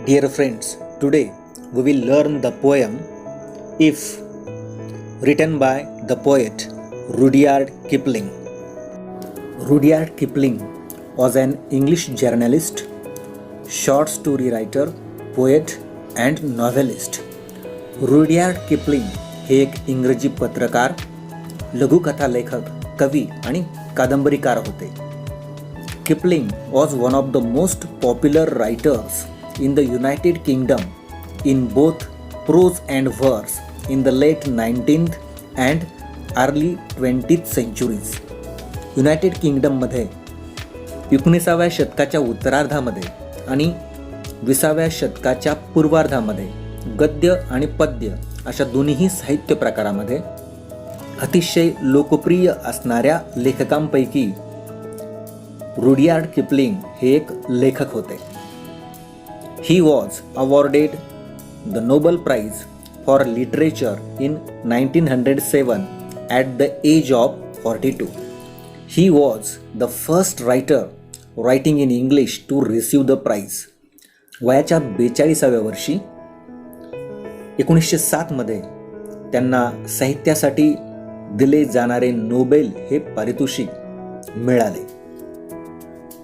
Dear friends, today we will learn the poem If, written by the poet Rudyard Kipling. Rudyard Kipling was an English journalist, short story writer, poet and novelist. Rudyard Kipling हे एक इंग्रजी पत्रकार, लघुकथा लेखक, कवी आणि कादंबरीकार होते. Kipling was one of the most popular writers in the United Kingdom in both prose and verse in the late 19th and early 20th centuries. United किंगडममध्ये 19व्या शतकाच्या उत्तरार्धामध्ये आणि 20व्या शतकाच्या पूर्वार्धामध्ये गद्य आणि पद्य अशा दोन्ही साहित्य प्रकारामध्ये अतिशय लोकप्रिय असणाऱ्या लेखकांपैकी रुडियार्ड किपलिंग हे एक लेखक होते. He was awarded the Nobel Prize for Literature in 1907 at the age of 42. He was the first writer writing in English to receive the prize. वयाच्या 42व्या वर्षी 1907 मध्ये त्यांना साहित्यासाठी दिले जाणारे नोबेल हे पारितोषिक मिळाले.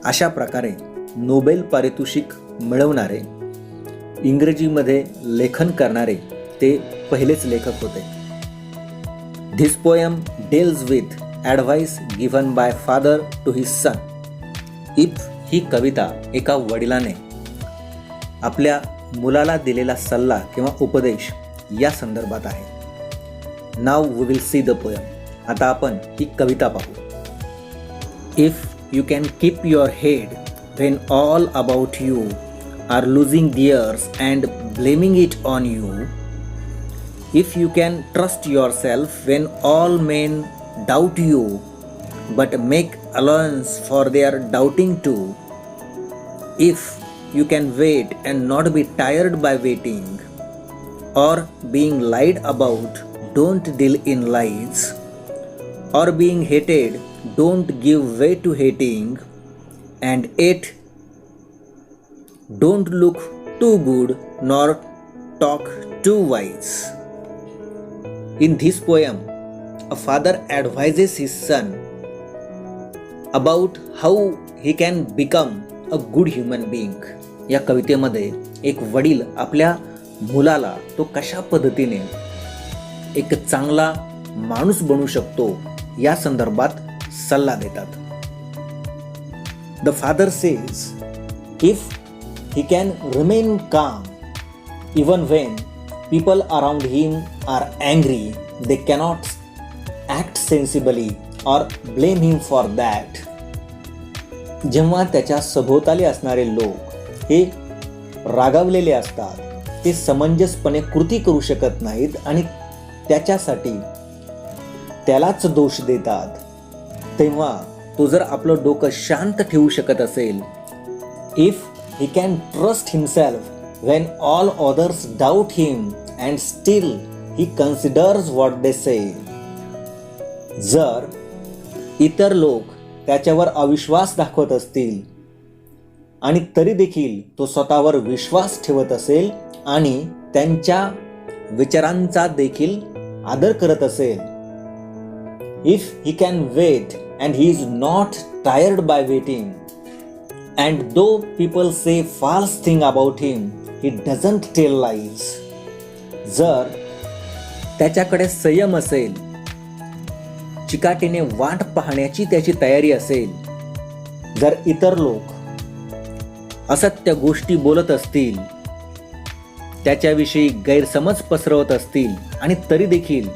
अशा प्रकारे नोबेल पारितोषिक मिळवणारे, इंग्रजीमध्ये लेखन करणारे ते पहिलेच लेखक होते. This poem deals with advice given by father to his son. If ही कविता एका वडिलाने आपल्या मुलाला दिलेला सल्ला किंवा उपदेश या संदर्भात आहे. Now we will see the poem. आता आपण ही कविता पाहू. If you can keep your head when all about you are losing theirs and blaming it on you, if you can trust yourself when all men doubt you but make allowance for their doubting too, if you can wait and not be tired by waiting, or being lied about don't deal in lies, or being hated don't give way to hating, and yet don't look too good nor talk too wise. In this poem, a father advises his son about how he can become a good human being. या कवितेमध्ये एक वडील आपल्या मुलाला तो कशा पद्धतीने एक चांगला माणूस बनू शकतो या संदर्भात सल्ला देतात. The father says, if he can remain calm even when people around him are angry, they cannot act sensibly or blame him for that. जेव्हा त्याच्या सभोवताली असणारे लोक हे रागावलेले असतात, ते समंजसपणे कृती करू शकत नाहीत आणि त्याच्यासाठी त्यालाच दोष देतात, तेव्हा तो जर आपलं डोकं शांत ठेवू शकत असेल, if he can trust himself when all others doubt him and still he considers what they say, जर इतर लोक त्याच्यावर अविश्वास दाखवत असतील आणि तरी देखील तो स्वतःवर विश्वास ठेवत असेल आणि त्यांच्या विचारांचा देखील आदर करत असेल, if he can wait and he is not tired by waiting, and though people say false thing about him, he doesn't tell lies. जर त्याच्याकडे संयम असेल, चिकाटीने वाट पाहण्याची त्याची तयारी असेल, जर इतर लोक असत्य गोष्टी बोलत असतील, त्याच्याविषयी गैरसमज पसरवत असतील आणि तरी देखील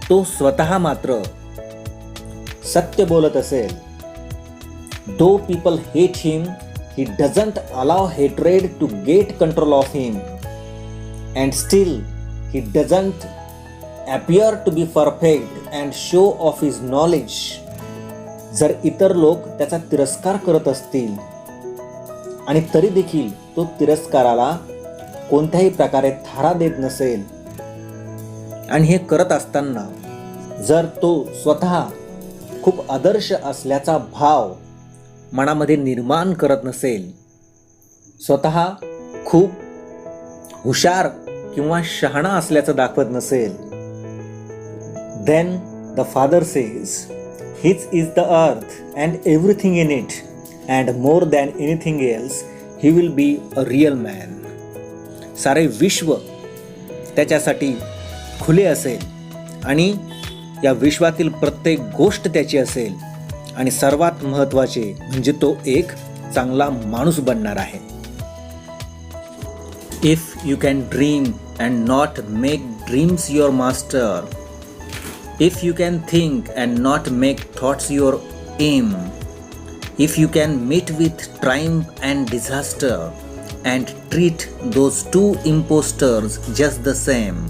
तो स्वतः मात्र सत्य बोलत असेल, though people hate him, he doesn't allow hatred to get control of him, and still he doesn't appear to be perfect and show off his knowledge. जर इतर लोक त्याचा तिरस्कार करत असतील आणि तरी देखील तो तिरस्काराला कोणत्याही प्रकारे थारा देत नसेल आणि हे करत असताना जर तो स्वतः खूप आदर्श असल्याचा भाव मनामध्ये निर्माण करत नसेल, स्वतः खूप हुशार किंवा शहाणा असल्याचं दाखवत नसेल, then the father says, His is the earth and everything in it, and more than anything else, he will be a real man. सारे विश्व त्याच्यासाठी खुले असेल आणि या विश्वातील प्रत्येक गोष्ट त्याची असेल आणि सर्वात महत्त्वाचे म्हणजे तो एक चांगला माणूस बनणार आहे. If you can dream and not make dreams your master, if you can think and not make thoughts your aim, if you can meet with triumph and disaster and treat those two impostors just the same,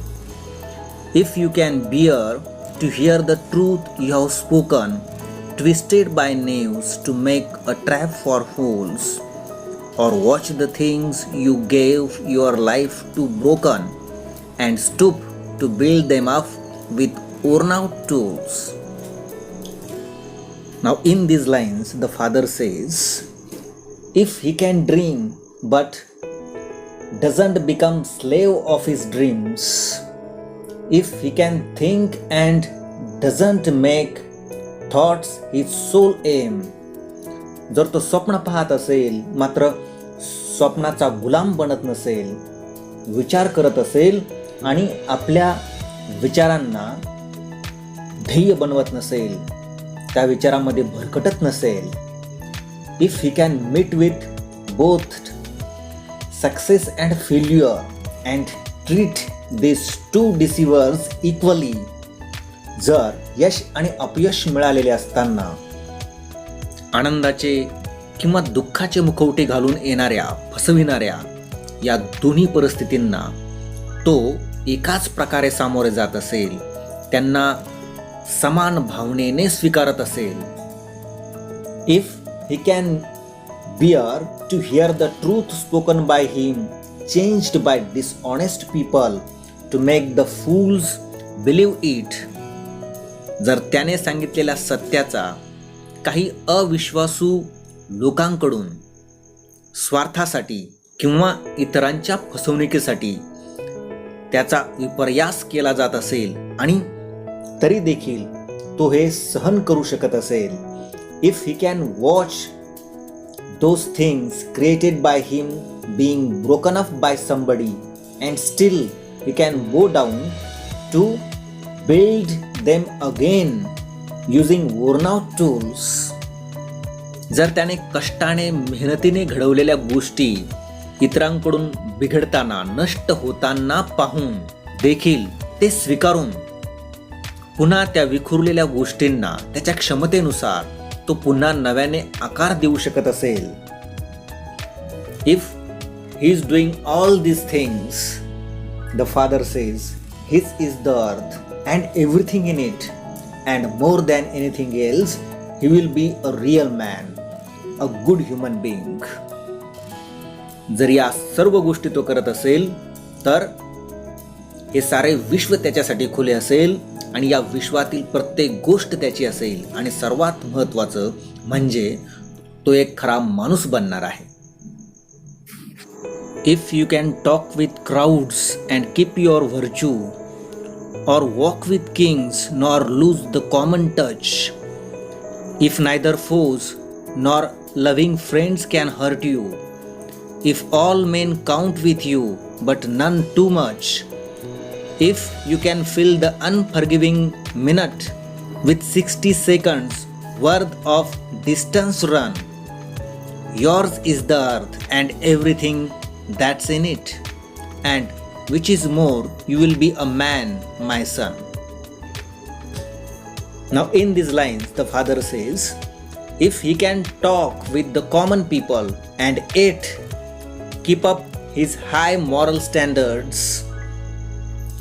if you can bear to hear the truth you have spoken, twisted by knaves to make a trap for fools, or watch the things you gave your life to broken and stoop to build them up with worn-out tools. Now in these lines the father says, if he can dream but doesn't become slave of his dreams, if he can think and doesn't make thoughts his sole aim, जर तो स्वप्न पाहत असेल मात्र स्वप्नाचा गुलाम बनत नसेल, विचार करत असेल आणि आपल्या विचारांना ध्येय बनवत नसेल, त्या विचारामध्ये भरकटत नसेल, if he can meet with both success and failure and treat this two deceivers equally, जर यश आणि अपयश मिळालेले असताना आनंदाचे किंवा दुःखाचे मुखवटे घालून येणाऱ्या फसविणाऱ्या या दोन्ही परिस्थितींना तो एकाच प्रकारे सामोरे जात असेल, त्यांना समान भावनेने स्वीकारत असेल. If he can bear to hear the truth spoken by him changed by dishonest people to make the fools believe it, जर त्याने सांगितलेल्या सत्याचा काही अविश्वासू लोकांकडून स्वार्थासाठी किंवा इतरांच्या फसवणुकीसाठी त्याचा विपर्यास केला जात असेल आणि तरी देखील तो हे सहन करू शकत असेल, if he can watch those things created by him being broken up by somebody and still he can go down to build them again using worn out tools, जर त्याने कष्टाने मेहनतीने घडवलेल्या गोष्टी इतरांकडून बिघडताना नष्ट होताना पाहून देखील ते स्वीकारून पुन्हा त्या विखुरलेल्या गोष्टींना त्याच्या क्षमतेनुसार तो पुन्हा नव्याने आकार देऊ शकत असेल, if he is doing all these things, the father says, his is the earth and everything in it, and more than anything else, he will be a real man, a good human being. जर या सर्व गोष्टी तो करत असेल तर हे सारे विश्व त्याच्यासाठी खुले असेल आणि या विश्वातील प्रत्येक गोष्ट त्याची असेल आणि सर्वात महत्त्वाचं म्हणजे तो एक खरा माणूस बनणार आहे. If you can talk with crowds and keep your virtue, or walk with kings nor lose the common touch, if neither foes nor loving friends can hurt you, if all men count with you but none too much, if you can fill the unforgiving minute with 60 seconds worth of distance run, yours is the earth and everything that's in it, and which is more, you will be a man, my son. Now in these lines the father says, if he can talk with the common people and yet keep up his high moral standards,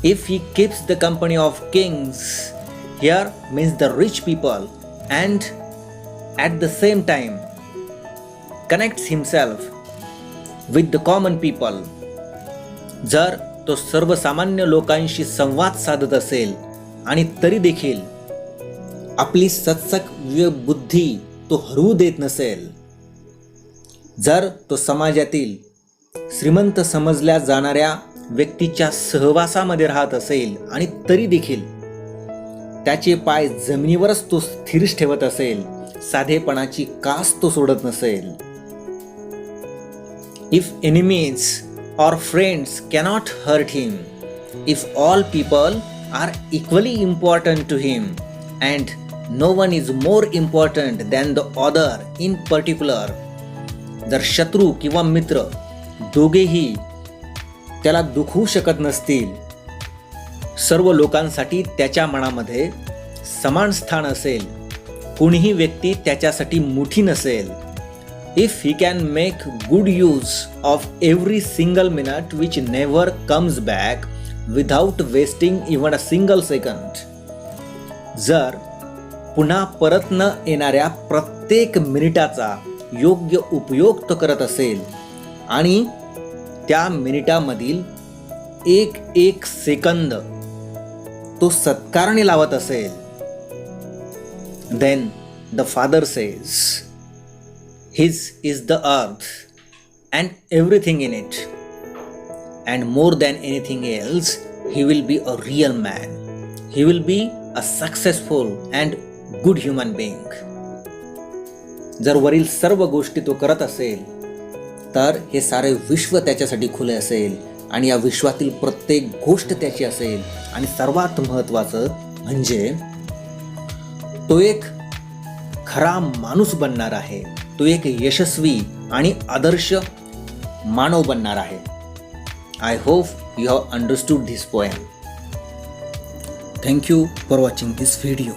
if he keeps the company of kings, here means the rich people, and at the same time connects himself with the common people, जर तो सर्वसामान्य लोकांशी संवाद साधत असेल आणि तरी देखील आपली सत्सक बुद्धी तो हरवू देत नसेल, जर तो समाजातील श्रीमंत समजल्या जाणाऱ्या व्यक्तीच्या सहवासामध्ये राहत असेल आणि तरी देखील त्याचे पाय जमिनीवरच तो स्थिर ठेवत असेल, साधेपणाची कास तो सोडत नसेल. If enemies or friends cannot hurt him, if all people are equally important to him and no one is more important than the other in particular, जर शत्रू किंवा मित्र दोघेही त्याला दुखवू शकत नसतील, सर्व लोकांसाठी त्याच्या मनामध्ये समान स्थान असेल, कोणीही व्यक्ती त्याच्यासाठी मोठी नसेल, if he can make good use of every single minute which never comes back without wasting even a single second, जर पुन्हा परत न येणाऱ्या प्रत्येक मिनिटाचा योग्य उपयोग तो करत असेल आणि त्या मिनिटामधील एक एक सेकंद तो सत्कारणी लावत असेल, then the father says, His is the earth and everything in it, and more than anything else, he will be a real man. He will be a successful and good human being. जर वरील सर्व गोष्टी तो करत असेल तर हे सारे विश्व त्याच्यासाठी खुले असेल आणि या विश्वातील प्रत्येक गोष्ट त्याची असेल, आणि सर्वात महत्त्वाचं म्हणजे तो एक खरा माणूस बनणार आहे, तो एक यशस्वी आणि आदर्श मानव बनणार आहे. I hope you have understood this poem. Thank you for watching this video.